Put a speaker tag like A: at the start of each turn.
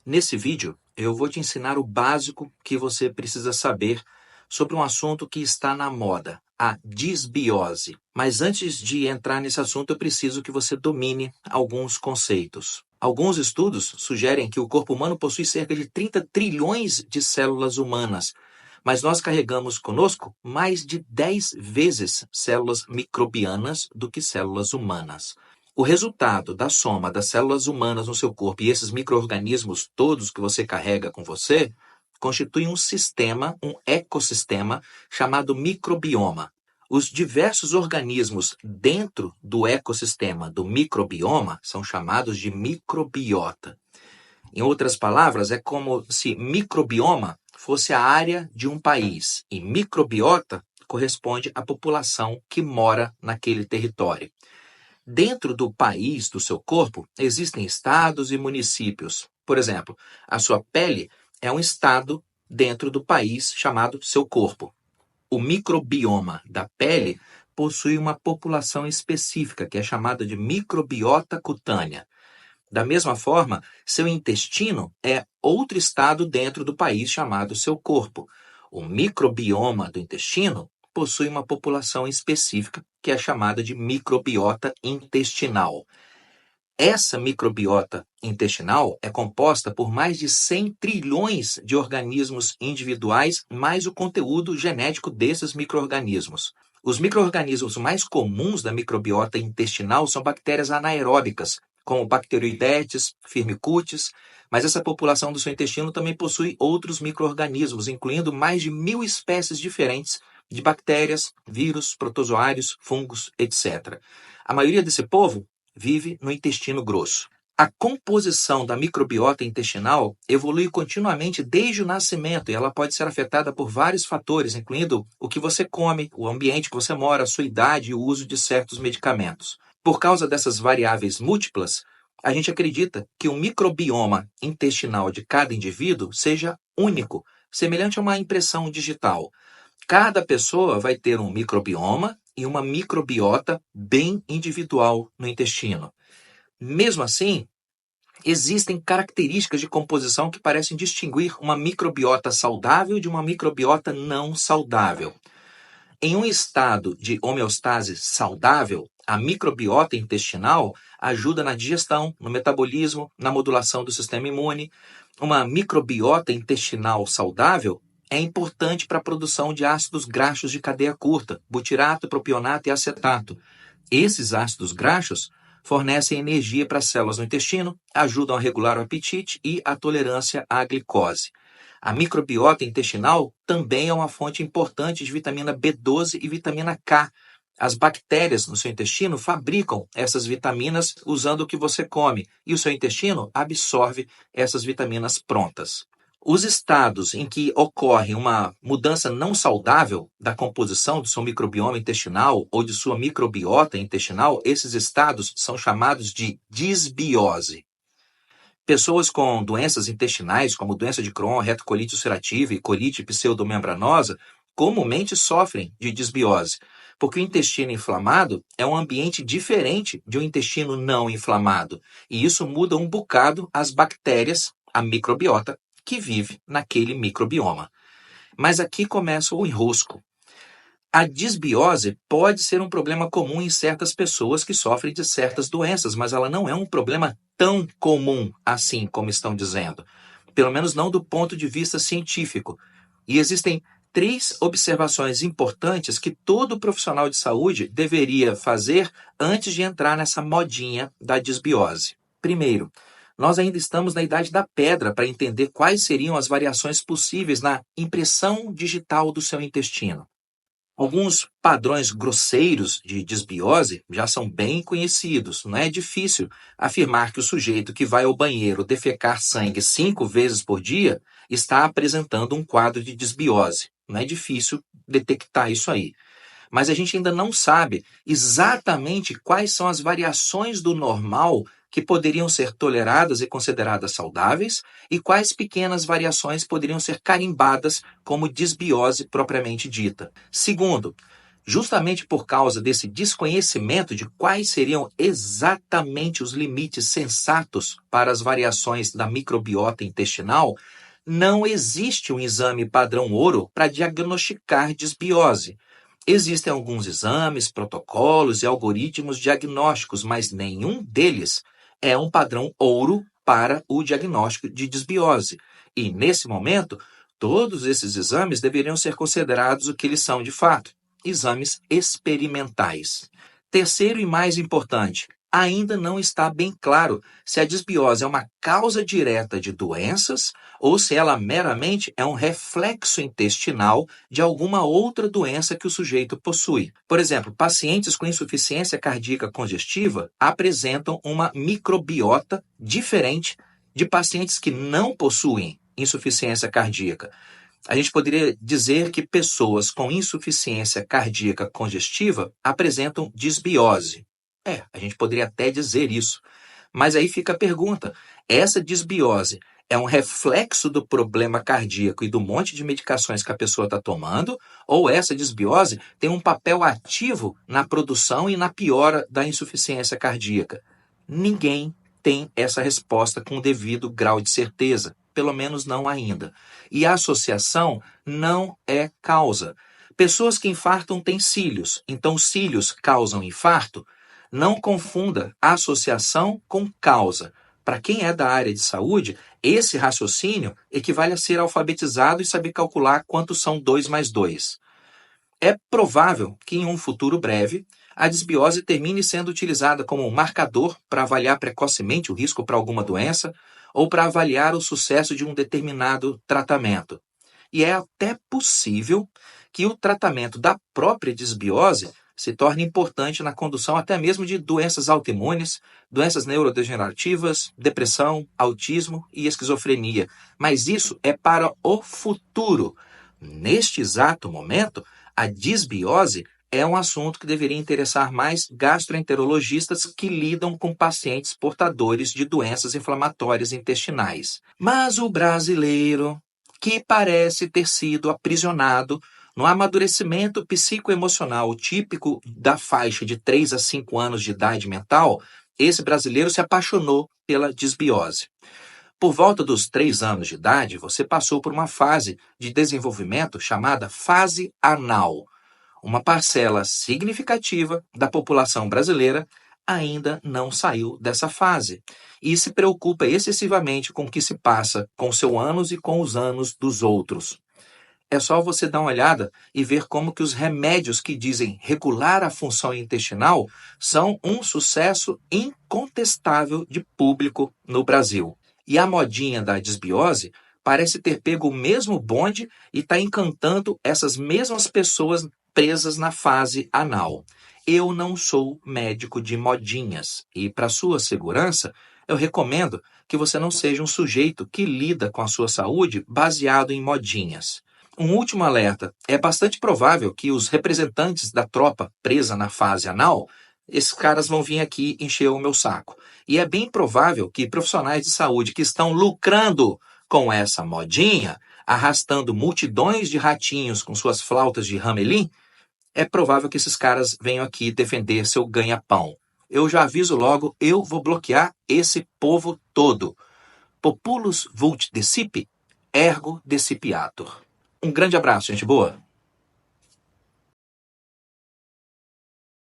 A: Nesse vídeo, eu vou te ensinar o básico que você precisa saber sobre um assunto que está na moda, a disbiose. Mas antes de entrar nesse assunto, eu preciso que você domine alguns conceitos. Alguns estudos sugerem que o corpo humano possui cerca de 30 trilhões de células humanas, mas nós carregamos conosco mais de 10 vezes células microbianas do que células humanas. O resultado da soma das células humanas no seu corpo e esses micro-organismos todos que você carrega com você constitui um sistema, um ecossistema chamado microbioma. Os diversos organismos dentro do ecossistema do microbioma são chamados de microbiota. Em outras palavras, é como se microbioma fosse a área de um país e microbiota corresponde à população que mora naquele território. Dentro do país, do seu corpo, existem estados e municípios. Por exemplo, a sua pele é um estado dentro do país chamado seu corpo. O microbioma da pele possui uma população específica, que é chamada de microbiota cutânea. Da mesma forma, seu intestino é outro estado dentro do país chamado seu corpo. O microbioma do intestino possui uma população específica, que é chamada de microbiota intestinal. Essa microbiota intestinal é composta por mais de 100 trilhões de organismos individuais, mais o conteúdo genético desses micro-organismos. Os micro-organismos mais comuns da microbiota intestinal são bactérias anaeróbicas, como bacteroidetes, firmicutes, mas essa população do seu intestino também possui outros micro-organismos, incluindo mais de 1.000 espécies diferentes de bactérias, vírus, protozoários, fungos, etc. A maioria desse povo vive no intestino grosso. A composição da microbiota intestinal evolui continuamente desde o nascimento e ela pode ser afetada por vários fatores, incluindo o que você come, o ambiente que você mora, a sua idade e o uso de certos medicamentos. Por causa dessas variáveis múltiplas, a gente acredita que o microbioma intestinal de cada indivíduo seja único, semelhante a uma impressão digital. Cada pessoa vai ter um microbioma e uma microbiota bem individual no intestino. Mesmo assim, existem características de composição que parecem distinguir uma microbiota saudável de uma microbiota não saudável. Em um estado de homeostase saudável, a microbiota intestinal ajuda na digestão, no metabolismo, na modulação do sistema imune. Uma microbiota intestinal saudável é importante para a produção de ácidos graxos de cadeia curta, butirato, propionato e acetato. Esses ácidos graxos fornecem energia para as células no intestino, ajudam a regular o apetite e a tolerância à glicose. A microbiota intestinal também é uma fonte importante de vitamina B12 e vitamina K. As bactérias no seu intestino fabricam essas vitaminas usando o que você come, e o seu intestino absorve essas vitaminas prontas. Os estados em que ocorre uma mudança não saudável da composição do seu microbioma intestinal ou de sua microbiota intestinal, esses estados são chamados de disbiose. Pessoas com doenças intestinais, como doença de Crohn, retocolite ulcerativa e colite pseudomembranosa, comumente sofrem de disbiose, porque o intestino inflamado é um ambiente diferente de um intestino não inflamado, e isso muda um bocado as bactérias, a microbiota, que vive naquele microbioma. Mas aqui começa o enrosco. A disbiose pode ser um problema comum em certas pessoas que sofrem de certas doenças, mas ela não é um problema tão comum assim como estão dizendo. Pelo menos não do ponto de vista científico. E existem 3 observações importantes que todo profissional de saúde deveria fazer antes de entrar nessa modinha da disbiose. Primeiro, nós ainda estamos na idade da pedra para entender quais seriam as variações possíveis na impressão digital do seu intestino. Alguns padrões grosseiros de disbiose já são bem conhecidos. Não é difícil afirmar que o sujeito que vai ao banheiro defecar sangue 5 vezes por dia está apresentando um quadro de disbiose. Não é difícil detectar isso aí. Mas a gente ainda não sabe exatamente quais são as variações do normal que poderiam ser toleradas e consideradas saudáveis e quais pequenas variações poderiam ser carimbadas como disbiose propriamente dita. Segundo, Justamente por causa desse desconhecimento de quais seriam exatamente os limites sensatos para as variações da microbiota intestinal, não existe um exame padrão ouro para diagnosticar disbiose. Existem alguns exames, protocolos e algoritmos diagnósticos, mas nenhum deles é um padrão ouro para o diagnóstico de disbiose. E, nesse momento, todos esses exames deveriam ser considerados o que eles são de fato: exames experimentais. Terceiro e mais importante, ainda não está bem claro se a disbiose é uma causa direta de doenças ou se ela meramente é um reflexo intestinal de alguma outra doença que o sujeito possui. Por exemplo, pacientes com insuficiência cardíaca congestiva apresentam uma microbiota diferente de pacientes que não possuem insuficiência cardíaca. A gente poderia dizer que pessoas com insuficiência cardíaca congestiva apresentam disbiose. A gente poderia até dizer isso. Mas aí fica a pergunta: essa disbiose é um reflexo do problema cardíaco e do monte de medicações que a pessoa está tomando? Ou essa disbiose tem um papel ativo na produção e na piora da insuficiência cardíaca? Ninguém tem essa resposta com o devido grau de certeza, pelo menos não ainda. E a associação não é causa. Pessoas que infartam têm cílios, então cílios causam infarto? Não confunda associação com causa. Para quem é da área de saúde, esse raciocínio equivale a ser alfabetizado e saber calcular quantos são 2 mais 2. É provável que em um futuro breve, a disbiose termine sendo utilizada como um marcador para avaliar precocemente o risco para alguma doença ou para avaliar o sucesso de um determinado tratamento. E é até possível que o tratamento da própria disbiose se torne importante na condução até mesmo de doenças autoimunes, doenças neurodegenerativas, depressão, autismo e esquizofrenia. Mas isso é para o futuro. Neste exato momento, a disbiose é um assunto que deveria interessar mais gastroenterologistas que lidam com pacientes portadores de doenças inflamatórias intestinais. Mas o brasileiro, que parece ter sido aprisionado no amadurecimento psicoemocional típico da faixa de 3 a 5 anos de idade mental, esse brasileiro se apaixonou pela disbiose. Por volta dos 3 anos de idade, você passou por uma fase de desenvolvimento chamada fase anal. Uma parcela significativa da população brasileira ainda não saiu dessa fase e se preocupa excessivamente com o que se passa com seu ânus e com os ânus dos outros. É só você dar uma olhada e ver como que os remédios que dizem regular a função intestinal são um sucesso incontestável de público no Brasil. E a modinha da disbiose parece ter pego o mesmo bonde e está encantando essas mesmas pessoas presas na fase anal. Eu não sou médico de modinhas e, para sua segurança, eu recomendo que você não seja um sujeito que lida com a sua saúde baseado em modinhas. Um último alerta: é bastante provável que os representantes da tropa presa na fase anal, esses caras vão vir aqui encher o meu saco. E é bem provável que profissionais de saúde que estão lucrando com essa modinha, arrastando multidões de ratinhos com suas flautas de Hamelin, é provável que esses caras venham aqui defender seu ganha-pão. Eu já aviso logo, eu vou bloquear esse povo todo. Populus vult decipi, ergo decipiatur. Um grande abraço, gente boa.